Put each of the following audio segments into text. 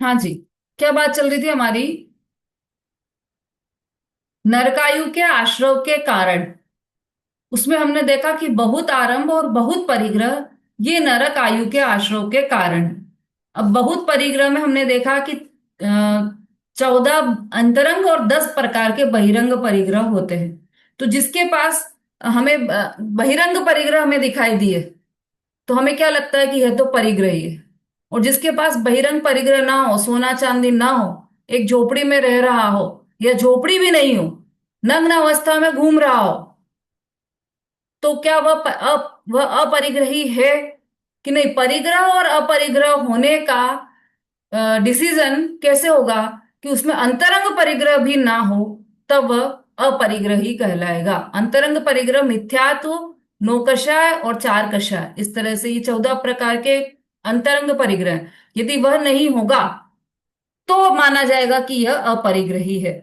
हाँ जी। क्या बात चल रही थी हमारी? नरकायु के आश्रव के कारण। उसमें हमने देखा कि बहुत आरंभ और बहुत परिग्रह, ये नरक आयु के आश्रव के कारण। अब बहुत परिग्रह में हमने देखा कि 14 अंतरंग और 10 प्रकार के बहिरंग परिग्रह होते हैं। तो जिसके पास हमें बहिरंग परिग्रह हमें दिखाई दिए, तो हमें क्या लगता है कि यह तो परिग्रह ही है। और जिसके पास बहिरंग परिग्रह ना हो, सोना चांदी ना हो, एक झोपड़ी में रह रहा हो या झोपड़ी भी नहीं हो, नग्न अवस्था में घूम रहा हो, तो क्या वह अपरिग्रही है कि नहीं? परिग्रह और अपरिग्रह होने का डिसीजन कैसे होगा कि उसमें अंतरंग परिग्रह भी ना हो, तब वह अपरिग्रही कहलाएगा। अंतरंग परिग्रह मिथ्यात्व, नौकषाय और चार कषाय, इस तरह से ये 14 प्रकार के अंतरंग परिग्रह, यदि वह नहीं होगा तो माना जाएगा कि यह अपरिग्रही है।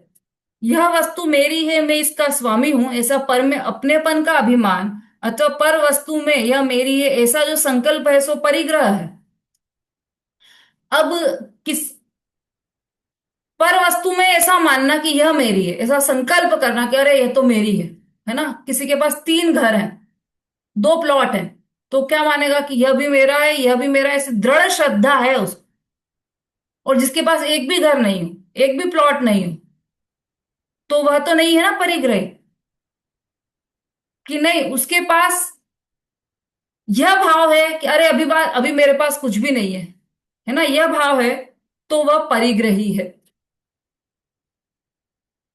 यह वस्तु मेरी है, मैं इसका स्वामी हूं, ऐसा पर में अपनेपन का अभिमान, अथवा पर वस्तु में यह मेरी है ऐसा जो संकल्प है, सो परिग्रह है। अब किस पर वस्तु में ऐसा मानना कि यह मेरी है, ऐसा संकल्प करना कि अरे यह तो मेरी है ना? किसी के पास 3 घर हैं, 2 प्लॉट हैं, तो क्या मानेगा कि यह भी मेरा है, यह भी मेरा है, ऐसी दृढ़ श्रद्धा है उस। और जिसके पास एक भी घर नहीं हो, एक भी प्लॉट नहीं हो, तो वह तो नहीं है ना परिग्रही? कि नहीं, उसके पास यह भाव है कि अरे अभी बात, अभी मेरे पास कुछ भी नहीं है ना, यह भाव है, तो वह परिग्रही है।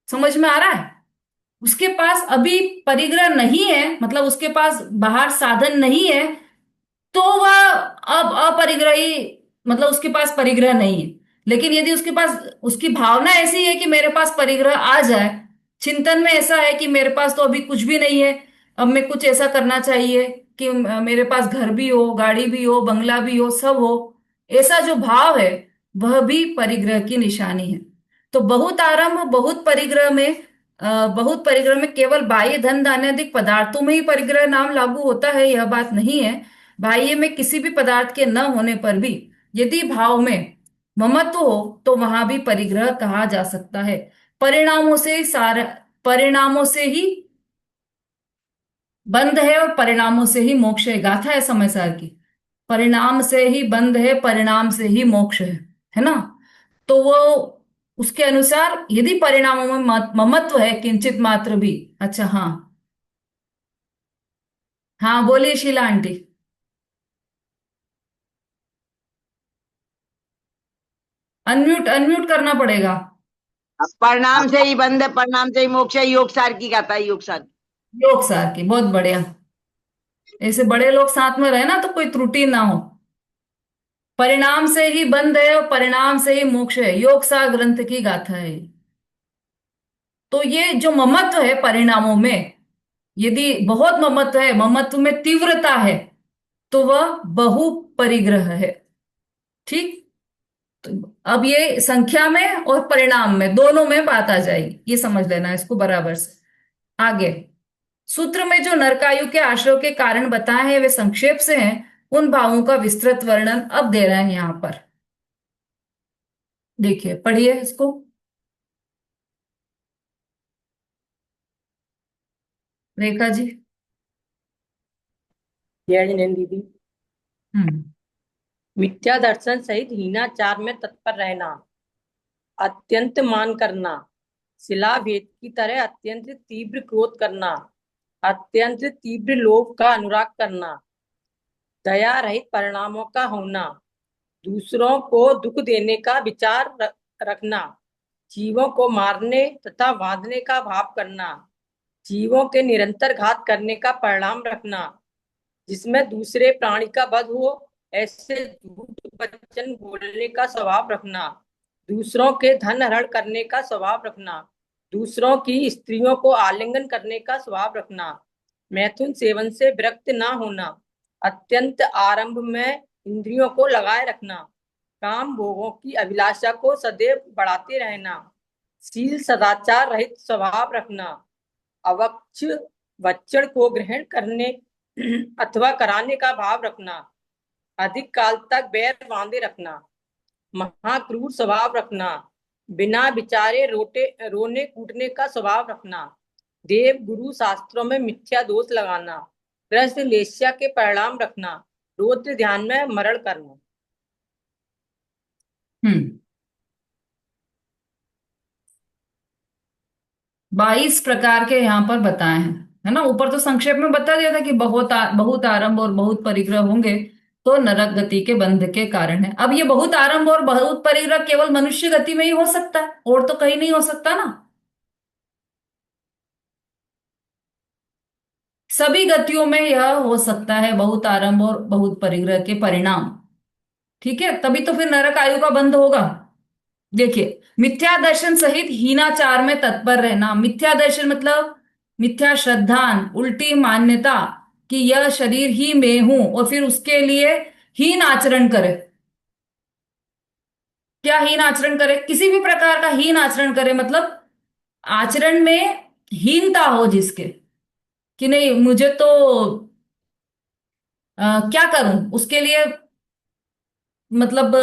समझ में आ रहा है? उसके पास अभी परिग्रह नहीं है, मतलब उसके पास बाहर साधन नहीं है, तो वह अब अपरिग्रही, मतलब उसके पास परिग्रह नहीं है। लेकिन यदि उसके पास, उसकी भावना ऐसी है कि मेरे पास परिग्रह आ जाए, चिंतन में ऐसा है कि मेरे पास तो अभी कुछ भी नहीं है, अब मैं कुछ ऐसा करना चाहिए कि मेरे पास घर भी हो, गाड़ी भी हो, बंगला भी हो, सब हो, ऐसा जो भाव है, वह भी परिग्रह की निशानी है। तो बहुत आरंभ बहुत परिग्रह में, बहुत परिग्रह में केवल बाह्य धन धान्यादिक पदार्थों में ही परिग्रह नाम लागू होता है, यह बात नहीं है। बाह्य में किसी भी पदार्थ के न होने पर भी यदि भाव में ममत्व हो, तो वहां भी परिग्रह कहा जा सकता है। परिणामों से सारा, परिणामों से ही बंध है और परिणामों से ही मोक्ष है, गाथा है समय सार की। परिणाम से ही बंध है, परिणाम से ही मोक्ष है ना? तो वो उसके अनुसार यदि परिणामों में ममत्व है किंचित मात्र भी। अच्छा, हाँ। हाँ बोलिए शीला आंटी। अनम्यूट अनम्यूट करना पड़ेगा। परिणाम से ही बंध है, परिणाम से ही मोक्ष है, योग सार की गाता है, योग सार। योग सार की, बहुत बढ़िया। ऐसे बड़े लोग साथ में रहे ना तो कोई त्रुटि ना हो। परिणाम से ही बंध है और परिणाम से ही मोक्ष है, योग सार ग्रंथ की गाथा है। तो ये जो ममत्व है परिणामों में, यदि बहुत ममत्व है, ममत्व में तीव्रता है, तो वह बहु परिग्रह है। ठीक। तो अब ये संख्या में और परिणाम में, दोनों में बात आ जाएगी, ये समझ लेना इसको बराबर से। आगे सूत्र में जो नरकायु के आश्रय के कारण बताए हैं वे संक्षेप से हैं, उन भावों का विस्तृत वर्णन अब दे रहे हैं यहां पर। देखिए, पढ़िए इसको। रेखा जी। जय जिनेन्द्र दीदी। हम्म। मिथ्या दर्शन सहित हीनाचार में तत्पर रहना, अत्यंत मान करना, शिला भेद की तरह अत्यंत तीव्र क्रोध करना, अत्यंत तीव्र लोभ का अनुराग करना, दया रहित परिणामों का होना, दूसरों को दुख देने का विचार रखना, जीवों को मारने तथा बांधने का भाव करना, जीवों के निरंतर घात करने का परिणाम रखना, जिसमें दूसरे प्राणी का वध हो ऐसे झूठ वचन बोलने का स्वभाव रखना, दूसरों के धन हरण करने का स्वभाव रखना, दूसरों की स्त्रियों को आलिंगन करने का स्वभाव रखना, मैथुन सेवन से विरक्त ना होना, अत्यंत आरंभ में इंद्रियों को लगाए रखना, काम भोगों की अभिलाषा को सदैव बढ़ाते रहना, शील सदाचार रहित स्वभाव रखना, अवक्ष वचन को ग्रहण करने अथवा कराने का भाव रखना, अधिक काल तक बैर बांधे रखना, महाक्रूर स्वभाव रखना, बिना विचारे रोने कूटने का स्वभाव रखना, देव गुरु शास्त्रों में मिथ्या दोष लगाना, ग्रस्त लेस्या के परिणाम रखना, रौद्र ध्यान में मरण करना। हम्म 22 प्रकार के यहाँ पर बताए हैं, है ना। ऊपर तो संक्षेप में बता दिया था कि बहुत आरंभ और बहुत परिग्रह होंगे तो नरक गति के बंध के कारण है। अब ये बहुत आरंभ और बहुत परिग्रह केवल मनुष्य गति में ही हो सकता है, और तो कहीं नहीं हो सकता ना। सभी गतियों में यह हो सकता है, बहुत आरंभ और बहुत परिग्रह के परिणाम। ठीक है, तभी तो फिर नरक आयु का बंध होगा। देखिए, मिथ्या दर्शन सहित हीनाचार में तत्पर रहना। मिथ्या दर्शन मतलब मिथ्या श्रद्धान, उल्टी मान्यता कि यह शरीर ही मैं हूं, और फिर उसके लिए हीन आचरण करे। क्या हीन आचरण करे? किसी भी प्रकार का हीन आचरण करे, मतलब आचरण में हीनता हो जिसके, कि नहीं मुझे तो क्या करूं उसके लिए, मतलब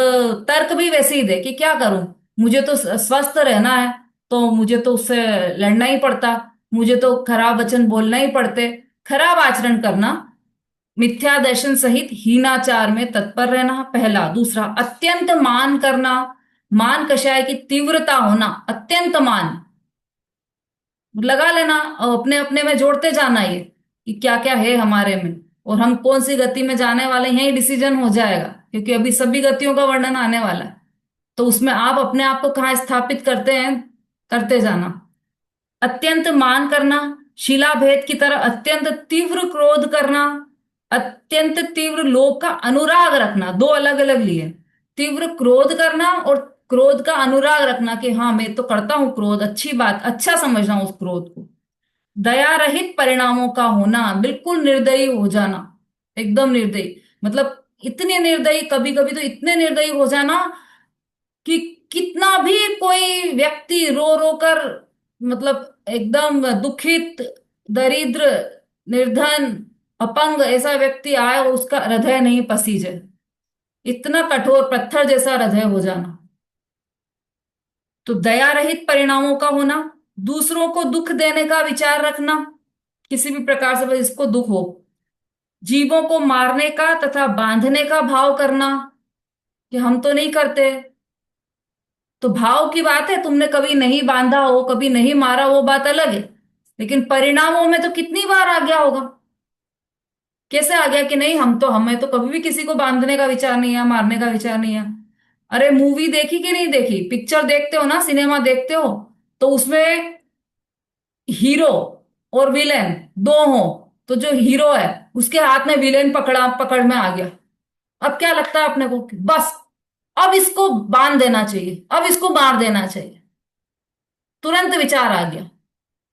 तर्क भी वैसे ही दे कि क्या करूं, मुझे तो स्वस्थ रहना है, तो मुझे तो उससे लड़ना ही पड़ता, मुझे तो खराब वचन बोलना ही पड़ते। खराब आचरण करना, मिथ्या दर्शन सहित हीनाचार में तत्पर रहना, पहला। दूसरा, अत्यंत मान करना। मान कषाय की तीव्रता होना, अत्यंत मान लगा लेना और अपने अपने में जोड़ते जाना ये कि क्या क्या है हमारे में, और हम कौन सी गति में जाने वाले हैं, यही डिसीजन हो जाएगा, क्योंकि अभी सभी गतियों का वर्णन आने वाला है। तो उसमें आप अपने आप को कहाँ स्थापित करते हैं, करते जाना। अत्यंत मान करना, शिलाभेद की तरह अत्यंत तीव्र क्रोध करना, अत्यंत तीव्र लोभ का अनुराग रखना। दो अलग अलग लिए, तीव्र क्रोध करना और क्रोध का अनुराग रखना कि हाँ मैं तो करता हूं क्रोध, अच्छी बात, अच्छा समझना उस क्रोध को। दया रहित परिणामों का होना, बिल्कुल निर्दयी हो जाना, एकदम निर्दयी, मतलब इतने निर्दयी, कभी कभी तो इतने निर्दयी हो जाना कि कितना भी कोई व्यक्ति रो रो कर, मतलब एकदम दुखित, दरिद्र, निर्धन, अपंग ऐसा व्यक्ति आए और उसका हृदय नहीं पसीजे, इतना कठोर पत्थर जैसा हृदय हो जाना। तो दया रहित परिणामों का होना, दूसरों को दुख देने का विचार रखना, किसी भी प्रकार से बस इसको दुख हो, जीवों को मारने का तथा बांधने का भाव करना कि हम तो नहीं करते। तो भाव की बात है, तुमने कभी नहीं बांधा हो, कभी नहीं मारा, वो बात अलग है, लेकिन परिणामों में तो कितनी बार आ गया होगा। कैसे आ गया कि नहीं हम तो, हमें तो कभी भी किसी को बांधने का विचार नहीं है, मारने का विचार नहीं है। अरे मूवी देखी कि नहीं देखी, पिक्चर देखते हो ना, सिनेमा देखते हो, तो उसमें हीरो और विलेन दो हो, तो जो हीरो है उसके हाथ में विलेन पकड़ा, पकड़ में आ गया। अब क्या लगता है अपने को कि बस अब इसको बांध देना चाहिए, अब इसको मार देना चाहिए, तुरंत विचार आ गया।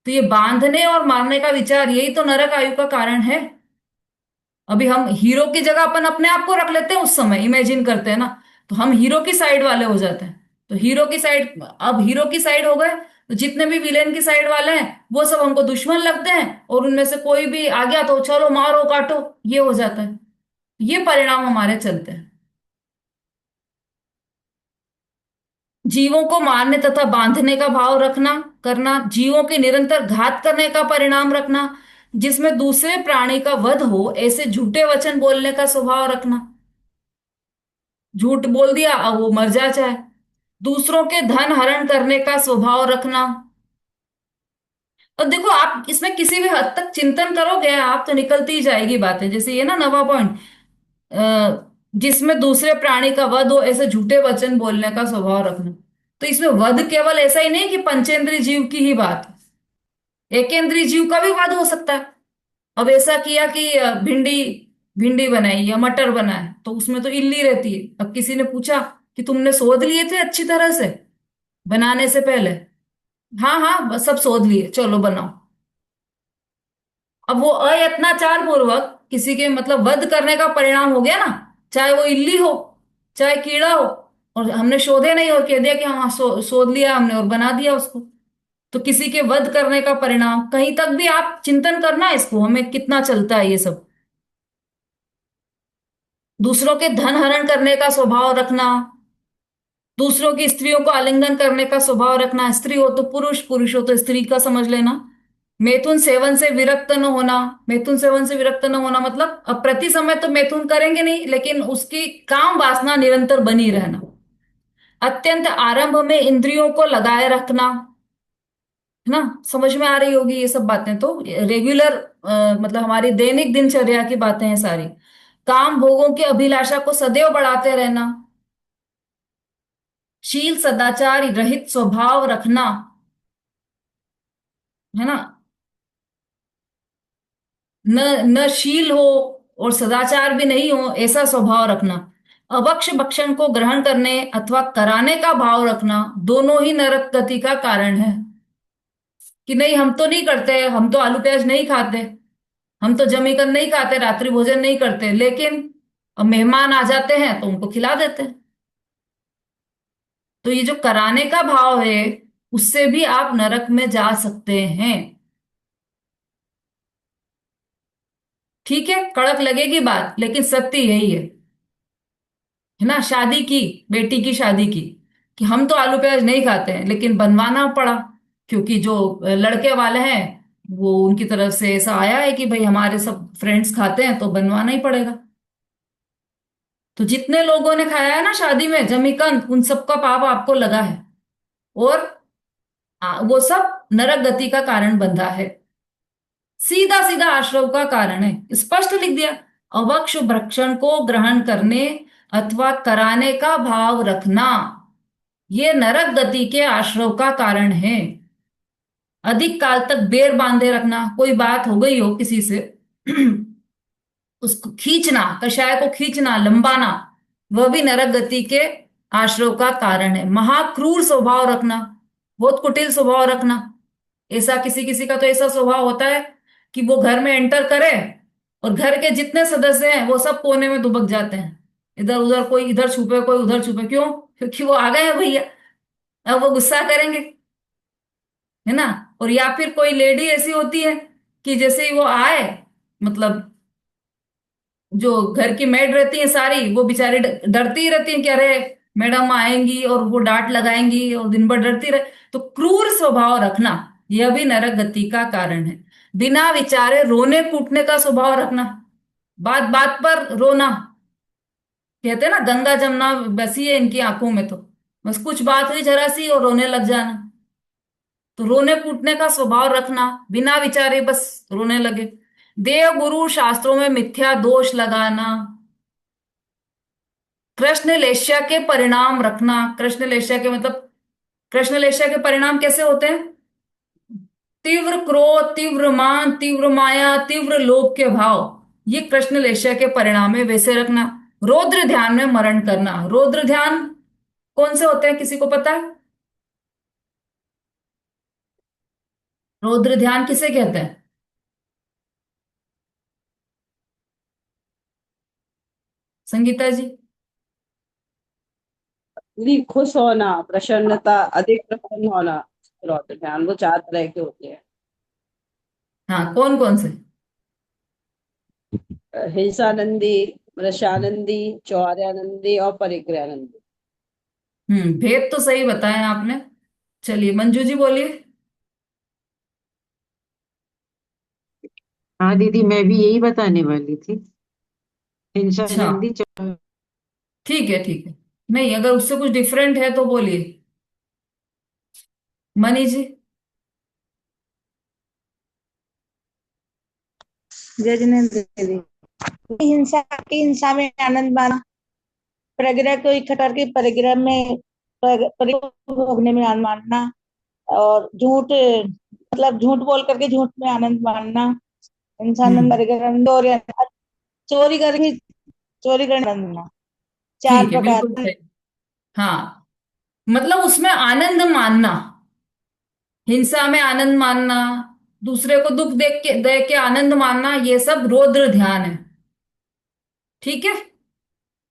तो ये बांधने और मारने का विचार, यही तो नरक आयु का कारण है। अभी हम हीरो की जगह अपन अपने आप को रख लेते हैं, उस समय इमेजिन करते हैं ना, तो हम हीरो की साइड वाले हो जाते हैं। तो हीरो की साइड, अब हीरो की साइड हो गए, तो जितने भी विलेन की साइड वाले हैं वो सब हमको दुश्मन लगते हैं, और उनमें से कोई भी आ गया तो चलो मारो काटो, ये हो जाता है। ये परिणाम हमारे चलते हैं। जीवों को मारने तथा बांधने का भाव रखना करना, जीवों के निरंतर घात करने का परिणाम रखना, जिसमें दूसरे प्राणी का वध हो ऐसे झूठे वचन बोलने का स्वभाव रखना, झूठ बोल दिया अब वो मर जा चाहे, दूसरों के धन हरण करने का स्वभाव रखना। और देखो आप इसमें किसी भी हद तक चिंतन करोगे आप तो निकलती ही जाएगी बातें, जैसे ये ना नवा पॉइंट, जिसमें दूसरे प्राणी का वध हो ऐसे झूठे वचन बोलने का स्वभाव रखना। तो इसमें वध केवल ऐसा ही नहीं कि पंचेंद्रिय जीव की ही बात है, एकेंद्रिय जीव का भी वध हो सकता है। अब ऐसा किया कि भिंडी भिंडी बनाई या मटर बनाए, तो उसमें तो इल्ली रहती है। अब किसी ने पूछा कि तुमने सोध लिए थे अच्छी तरह से बनाने से पहले, हाँ हाँ बस सब सोध लिए, चलो बनाओ। अब वो अयत्नाचार पूर्वक किसी के मतलब वध करने का परिणाम हो गया ना, चाहे वो इल्ली हो चाहे कीड़ा हो, और हमने शोधे नहीं और कह दिया कि हाँ शोध लिया हमने और बना दिया उसको, तो किसी के वध करने का परिणाम। कहीं तक भी आप चिंतन करना इसको, हमें कितना चलता है ये सब, दूसरों के धन हरण करने का स्वभाव रखना, दूसरों की स्त्रियों को आलिंगन करने का स्वभाव रखना, स्त्री हो तो पुरुष, पुरुष हो तो स्त्री का समझ लेना। मैथुन सेवन से विरक्त न होना। मैथुन सेवन से विरक्त न होना मतलब अब प्रति समय तो मैथुन करेंगे नहीं, लेकिन उसकी काम वासना निरंतर बनी रहना। अत्यंत आरंभ में इंद्रियों को लगाए रखना, है ना, समझ में आ रही होगी ये सब बातें तो। रेगुलर मतलब हमारी दैनिक दिनचर्या की बातें हैं सारी। काम भोगों की अभिलाषा को सदैव बढ़ाते रहना। शील सदाचार रहित स्वभाव रखना, है ना, न न शील हो और सदाचार भी नहीं हो ऐसा स्वभाव रखना। अभक्ष भक्षण को ग्रहण करने अथवा कराने का भाव रखना, दोनों ही नरक गति का कारण है। कि नहीं हम तो नहीं करते, हम तो आलू प्याज नहीं खाते, हम तो जमीकन नहीं खाते, रात्रि भोजन नहीं करते, लेकिन अब मेहमान आ जाते हैं तो उनको खिला देते हैं। तो ये जो कराने का भाव है, उससे भी आप नरक में जा सकते हैं। ठीक है, कड़क लगेगी बात, लेकिन सत्य यही है ना। शादी की, बेटी की शादी की, कि हम तो आलू प्याज नहीं खाते हैं, लेकिन बनवाना पड़ा, क्योंकि जो लड़के वाले हैं वो उनकी तरफ से ऐसा आया है कि भाई हमारे सब फ्रेंड्स खाते हैं तो बनवाना ही पड़ेगा। तो जितने लोगों ने खाया है ना शादी में जमीकंद, उन सबका पाप आपको लगा है। और वो सब नरक गति का कारण बंधा है। सीधा सीधा आश्रव का कारण है, स्पष्ट लिख दिया। अवक्ष भक्षण को ग्रहण करने अथवा कराने का भाव रखना, ये नरक गति के आश्रव का कारण है। अधिक काल तक बेर बांधे रखना, कोई बात हो गई हो किसी से उसको खींचना, कषाय को खींचना, लंबाना, वह भी नरक गति के आश्रव का कारण है। महाक्रूर स्वभाव रखना, बहुत कुटिल स्वभाव रखना। ऐसा किसी किसी का तो ऐसा स्वभाव होता है कि वो घर में एंटर करे और घर के जितने सदस्य हैं वो सब कोने में दुबक जाते हैं, इधर उधर, कोई इधर छुपे कोई उधर छुपे। क्यों? क्योंकि वो आ गए हैं भैया, अब वो गुस्सा करेंगे, है ना। और या फिर कोई लेडी ऐसी होती है कि जैसे ही वो आए, मतलब जो घर की मेड रहती है सारी, वो बेचारी डरती ही रहती है कि अरे मैडम आएंगी और वो डांट लगाएंगी, और दिन भर डरती रहे। तो क्रूर स्वभाव रखना, यह भी नरक गति का कारण है। बिना विचारे रोने कूटने का स्वभाव रखना, बात बात पर रोना। कहते हैं ना गंगा जमुना बसी है इनकी आंखों में, तो बस कुछ बात हुई जरा सी और रोने लग जाना। तो रोने कूटने का स्वभाव रखना, बिना विचारे बस रोने लगे। देव गुरु शास्त्रों में मिथ्या दोष लगाना। कृष्ण लेस्या के परिणाम रखना। कृष्ण लेस्या के मतलब, कृष्ण लेस्या के परिणाम कैसे होते हैं? तीव्र क्रोध, तीव्र मान, तीव्र माया, तीव्र लोभ के भाव, ये कृष्ण लेस्या के परिणाम है, वैसे रखना। रौद्र ध्यान में मरण करना। रौद्र ध्यान कौन से होते हैं, किसी को पता है? रौद्र ध्यान किसे कहते हैं, संगीता जी? पूरी खुश होना, प्रसन्नता, अधिक प्रसन्न होना, रौद्र ध्यान, वो 4 तरह के होते हैं। हाँ, कौन कौन से? हिंसानंदी, रसानंदी, चौर्यानंदी और परिग्रहानंदी। भेद तो सही बताया आपने। चलिए मंजू जी बोलिए। हाँ दीदी, मैं भी यही बताने वाली थी। हिंसा अच्छा, नंदी ठीक है ठीक है। नहीं, अगर उससे कुछ डिफरेंट है तो बोलिए मनी जी। जय जिनेन्द्र दीदी। हिंसा की हिंसा में आनंद माना, परिग्रह को इकट्ठा करके परिग्रह में परिग्रह भोगने में आनंद मानना, और झूठ मतलब झूठ बोल करके झूठ में आनंद मानना, इंसान हम्म, परिग्रह आनंद, और चोरी करके चोरी करने आनंद मानना। चार ठीक है, प्रकार। बिल्कुल सही। हाँ, मतलब उसमें आनंद मानना, हिंसा में आनंद मानना, दूसरे को दुख देख के आनंद मानना, ये सब रौद्र ध्यान है। ठीक है।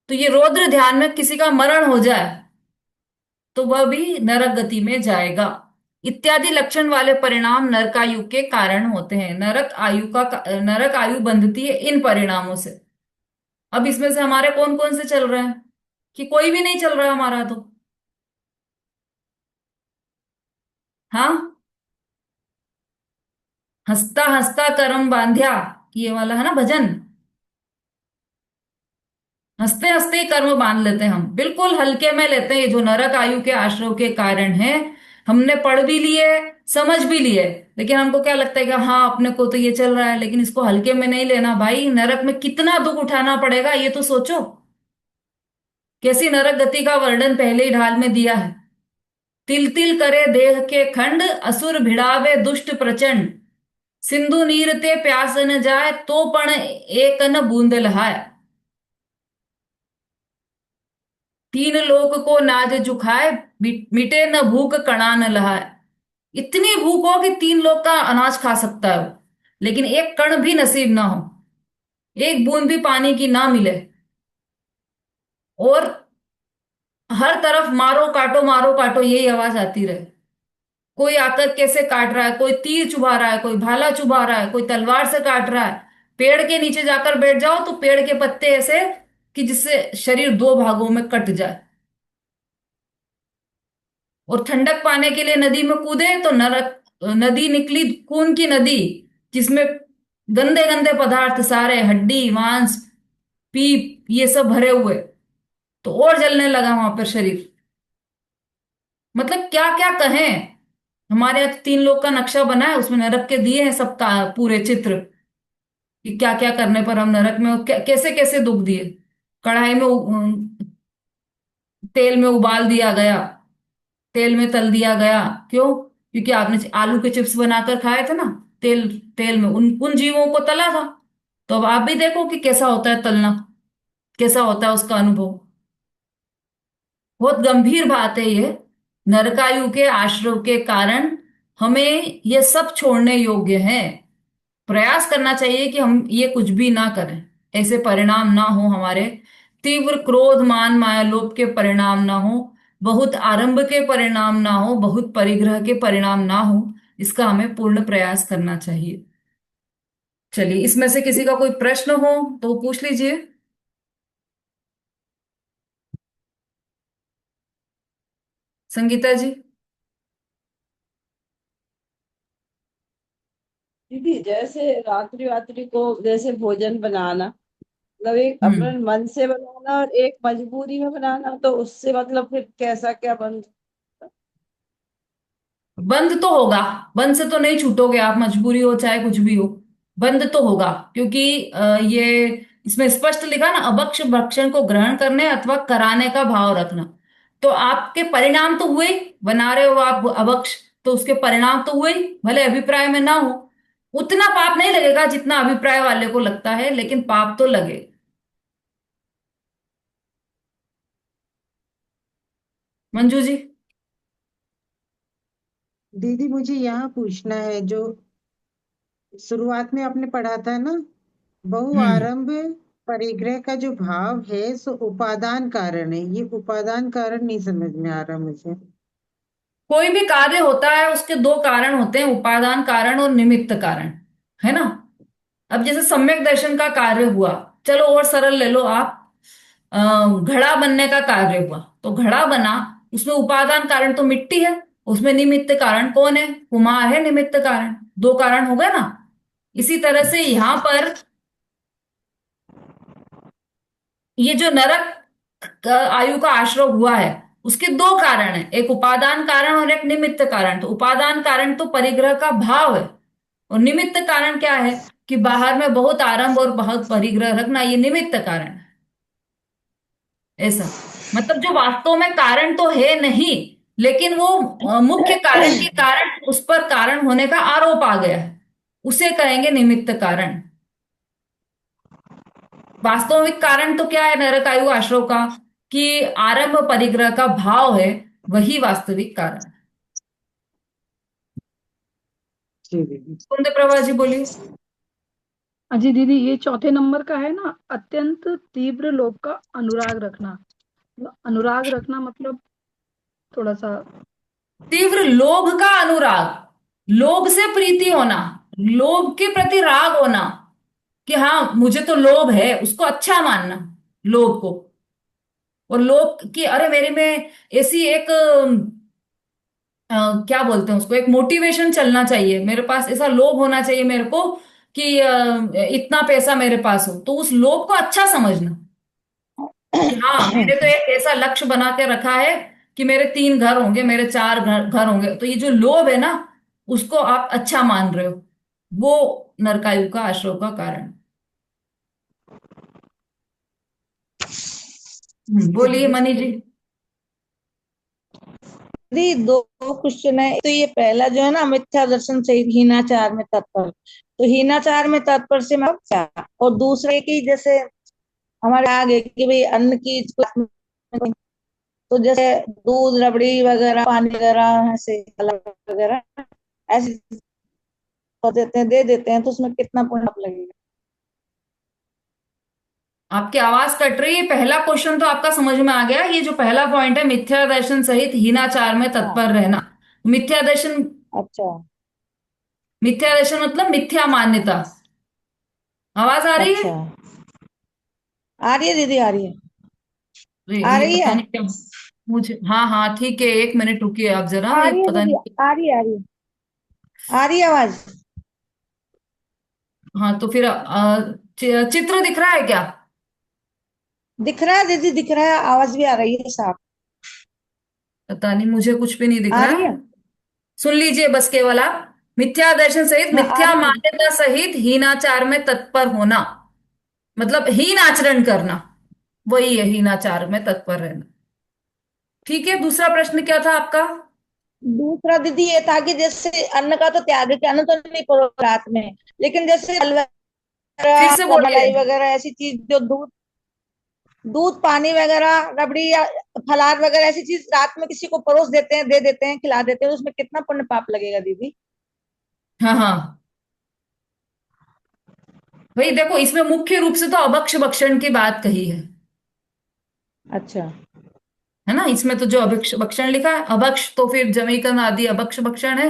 तो ये रौद्र ध्यान में किसी का मरण हो जाए तो वह भी नरक गति में जाएगा। इत्यादि लक्षण वाले परिणाम नरकायु के कारण होते हैं। नरक आयु बंधती है इन परिणामों से। अब इसमें से हमारे कौन कौन से चल रहे हैं, कि कोई भी नहीं चल रहा हमारा तो। हाँ, हंसता हंसता करम बांध्या, ये वाला है ना भजन। हंसते हंसते ही कर्म बांध लेते हैं हम, बिल्कुल हल्के में लेते हैं। ये जो नरक आयु के आश्रव के कारण है, हमने पढ़ भी लिए, समझ भी लिए, लेकिन हमको क्या लगता है कि हाँ अपने को तो ये चल रहा है, लेकिन इसको हल्के में नहीं लेना भाई। नरक में कितना दुख उठाना पड़ेगा ये तो सोचो। कैसी नरक गति का वर्णन पहले ही ढाल में दिया है। तिल तिल करे देह के खंड, असुर भिड़ावे दुष्ट प्रचंड, सिंधु नीर ते प्यास न जाए, तो पण एक न बूंद लहाय, तीन लोक को नाज जुखाए, मिटे न भूख कणा न लहाए। इतनी भूख हो कि तीन लोग का अनाज खा सकता है वो, लेकिन एक कण भी नसीब ना हो, एक बूंद भी पानी की ना मिले, और हर तरफ मारो काटो यही आवाज आती रहे। कोई आकर कैसे काट रहा है, कोई तीर चुभा रहा है, कोई भाला चुभा रहा है, कोई तलवार से काट रहा है। पेड़ के नीचे जाकर बैठ जाओ तो पेड़ के पत्ते ऐसे कि जिससे शरीर दो भागों में कट जाए। और ठंडक पाने के लिए नदी में कूदे तो नरक, नदी निकली खून की नदी, जिसमें गंदे गंदे पदार्थ सारे, हड्डी मांस पीप ये सब भरे हुए, तो और जलने लगा वहां पर शरीर। मतलब क्या क्या कहें। हमारे यहाँ तो तीन लोग का नक्शा बना है, उसमें नरक के दिए हैं सबका पूरे चित्र, कि क्या क्या करने पर हम नरक में, कैसे कैसे दुख दिए। कढ़ाई में तेल में उबाल दिया गया, तेल में तल दिया गया। क्यों? क्योंकि आपने आलू के चिप्स बनाकर खाए थे ना, तेल तेल में उन उन जीवों को तला था। तो अब आप भी देखो कि कैसा होता है तलना, कैसा होता है उसका अनुभव। बहुत गंभीर बात है ये। नरकायु के आश्रव के कारण हमें ये सब छोड़ने योग्य है। प्रयास करना चाहिए कि हम ये कुछ भी ना करें, ऐसे परिणाम ना हो हमारे। तीव्र क्रोध मान माया लोभ के परिणाम ना हो, बहुत आरंभ के परिणाम ना हो, बहुत परिग्रह के परिणाम ना हो। इसका हमें पूर्ण प्रयास करना चाहिए। चलिए, इसमें से किसी का कोई प्रश्न हो तो पूछ लीजिए। संगीता जी। दीदी जैसे रात्रि रात्रि को जैसे भोजन बनाना, मतलब एक अपने हम्म। मन से बनाना और एक मजबूरी में बनाना, तो उससे मतलब फिर कैसा क्या बन। बंद तो होगा, बंद से तो नहीं छूटोगे आप, मजबूरी हो चाहे कुछ भी हो, बंद तो होगा। क्योंकि ये इसमें स्पष्ट लिखा ना, अभक्ष भक्षण को ग्रहण करने अथवा कराने का भाव रखना। तो आपके परिणाम तो हुए ही, बना रहे हो आप अभक्ष, तो उसके परिणाम तो हुए ही, भले अभिप्राय में ना हो। उतना पाप नहीं लगेगा जितना अभिप्राय वाले को लगता है, लेकिन पाप तो लगे। मंजू जी। दीदी मुझे यहाँ पूछना है, जो शुरुआत में आपने पढ़ा था ना, बहु हम्म। आरंभ परिग्रह का जो भाव है सो उपादान कारण है। ये उपादान कारण नहीं समझ में आ रहा मुझे। कोई भी कार्य होता है उसके दो कारण होते हैं, उपादान कारण और निमित्त कारण, है ना। अब जैसे सम्यक दर्शन का कार्य हुआ, चलो और सरल ले लो आप। अ, घड़ा बनने का कार्य हुआ तो घड़ा बना, उसमें उपादान कारण तो मिट्टी है, उसमें निमित्त कारण कौन है? कुम्हार है निमित्त कारण। दो कारण हो गए ना। इसी तरह से यहां पर ये जो नरक आयु का आश्रय हुआ है, उसके दो कारण है, एक उपादान कारण और एक निमित्त कारण। तो उपादान कारण तो परिग्रह का भाव है, और निमित्त कारण क्या है कि बाहर में बहुत आरंभ और बहुत परिग्रह रखना, ये निमित्त कारण है। ऐसा मतलब जो वास्तव में कारण तो है नहीं, लेकिन वो मुख्य कारण के कारण उस पर कारण होने का आरोप आ गया है, उसे कहेंगे निमित्त कारण। वास्तविक कारण तो क्या है नरक आयु आश्रव का, कि आरंभ परिग्रह का भाव है, वही वास्तविक कारण है। जी दीदी। कुंद प्रभा जी बोलिए। अजी दीदी, ये चौथे नंबर का है ना, अत्यंत तीव्र लोभ का अनुराग रखना। अनुराग रखना मतलब थोड़ा सा। तीव्र लोभ का अनुराग, लोभ से प्रीति होना, लोभ के प्रति राग होना, कि हाँ मुझे तो लोभ है, उसको अच्छा मानना, लोभ को। और लोभ की, अरे मेरे में ऐसी एक क्या बोलते हैं उसको, एक मोटिवेशन चलना चाहिए, मेरे पास ऐसा लोभ होना चाहिए मेरे को कि इतना पैसा मेरे पास हो, तो उस लोभ को अच्छा समझना कि हाँ मैंने तो एक ऐसा लक्ष्य बना के रखा है कि मेरे 3 घर होंगे, मेरे 4 घर होंगे, तो ये जो लोभ है ना, उसको आप अच्छा मान रहे हो, वो नरकायु का आश्रव का कारण। बोलिए मनी जी। दीदी दो क्वेश्चन है, तो ये पहला जो है ना, मिथ्या दर्शन सहित हीनाचार में तत्पर, तो हीनाचार में तत्पर से मतलब क्या? और दूसरे की जैसे हमारे आगे कि भाई अन्न की, तो जैसे दूध, रबड़ी वगैरह, पानी वगैरह, ऐसे अलग वगैरह ऐसे दे देते हैं, तो उसमें कितना पुण्य पाप लगेगा? आपकी आवाज कट रही है, पहला क्वेश्चन तो आपका समझ में आ गया, ये जो पहला पॉइंट है मिथ्या दर्शन सहित हीनाचार में हाँ। तत्पर रहना। मिथ्या दर्शन, अच्छा। मिथ्या दर्शन मतलब मिथ्या मान्यता। आवाज आ रही है? अच्छा, आ रही है दीदी, आ रही है, अरे आ ये रही पता है, नहीं क्या, मुझे, हाँ हाँ ठीक है, 1 मिनट रुकिए आप जरा, आ ये रही है पता दीदी, नहीं। आ रही है, आ रही है, आ रही है आवाज। हाँ तो फिर चित्र दिख रहा है क्या? दिख रहा है दीदी, दिख रहा है, आवाज भी आ रही है साफ। पता नहीं, मुझे कुछ भी नहीं दिख आ रहा रही है। है। सुन लीजिए बस केवल आप, मिथ्या दर्शन सहित हाँ, आ मिथ्या रही है। मान्यता सहित हीनाचार में तत्पर होना, मतलब हीन आचरण करना, वही है हीनाचार में तत्पर रहना। ठीक है, दूसरा प्रश्न क्या था आपका? दूसरा दीदी ये था कि जैसे अन्न का तो त्याग है कि अन्न तो नहीं करो रात में, लेकिन जैसे फल फिर वगैरह, से बोलिए। मलाई वगैरह, ऐसी चीज जो दूध, दूध पानी वगैरह, रबड़ी या फलार वगैरह, ऐसी चीज रात में किसी को परोस देते हैं, दे देते हैं, खिला देते हैं, तो उसमें कितना पुण्य पाप लगेगा दीदी? हाँ हाँ, भाई देखो इसमें मुख्य रूप से तो अभक्ष भक्षण की बात कही अच्छा। है ना, इसमें तो जो अभक्ष भक्षण लिखा है, अभक्ष तो फिर जमीकंद आदि अभक्ष भक्षण है,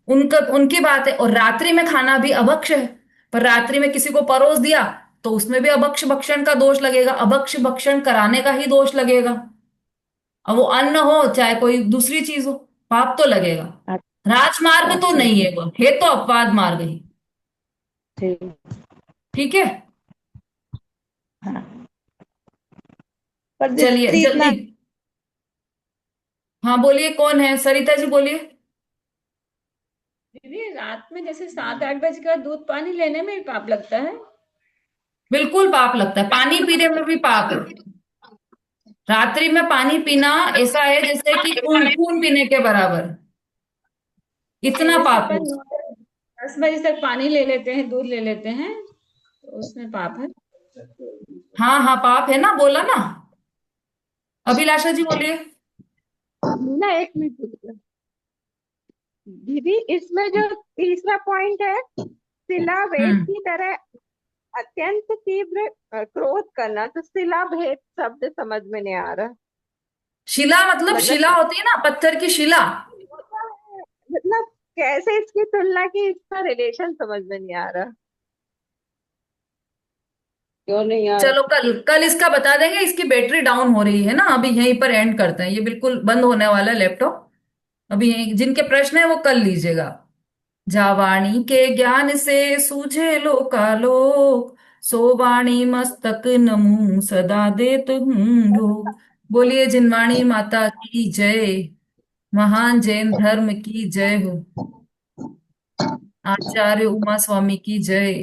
उनका उनकी बात है। और रात्रि में खाना भी अभक्ष है, पर रात्रि में किसी को परोस दिया तो उसमें भी अभक्ष भक्षण का दोष लगेगा, अभक्ष भक्षण कराने का ही दोष लगेगा। अब वो अन्न हो चाहे कोई दूसरी चीज हो, पाप तो लगेगा। राजमार्ग तो अच्छा। नहीं है, वो है तो अपवाद मार्ग ही। ठीक। ठीक है, हाँ, पर चलिए दीदी जल्दी। इतना, हाँ बोलिए, कौन है, सरिता जी बोलिए। दीदी रात में जैसे 7-8 बजे के बाद दूध पानी लेने में भी पाप लगता है? बिल्कुल पाप लगता है, पानी पीने में भी पाप है। रात्रि में पानी पीना ऐसा है जैसे कि खून खून पीने के बराबर, नहीं, इतना जैसे पाप है। अपन 10 बजे तक पानी ले लेते हैं, दूध ले लेते हैं, तो उसमें पाप है? हाँ हाँ पाप है ना, बोला ना। अभिलाषा जी बोलिए। ना एक मिनट दीदी, इसमें जो तीसरा पॉइंट है, शिला भेद हम्म, की तरह अत्यंत तीव्र क्रोध करना, तो शिला भेद शब्द समझ में नहीं आ रहा। शिला मतलब मतलब शिला होती है ना, पत्थर की शिला। मतलब कैसे इसकी तुलना की, इसका रिलेशन समझ में नहीं आ रहा। क्यों नहीं यार? चलो कल कल इसका बता देंगे, इसकी बैटरी डाउन हो रही है ना, अभी यहीं पर एंड करते हैं, ये बिल्कुल बंद होने वाला है लैपटॉप। अभी यहीं जिनके प्रश्न है वो कल लीजिएगा। जावाणी के ज्ञान से सूझे लोकालोक, सो वाणी मस्तक नमूं सदा देत हूँ लोग। बोलिए जिनवाणी माता की जय, महान जैन धर्म की जय हो, आचार्य उमा स्वामी की जय।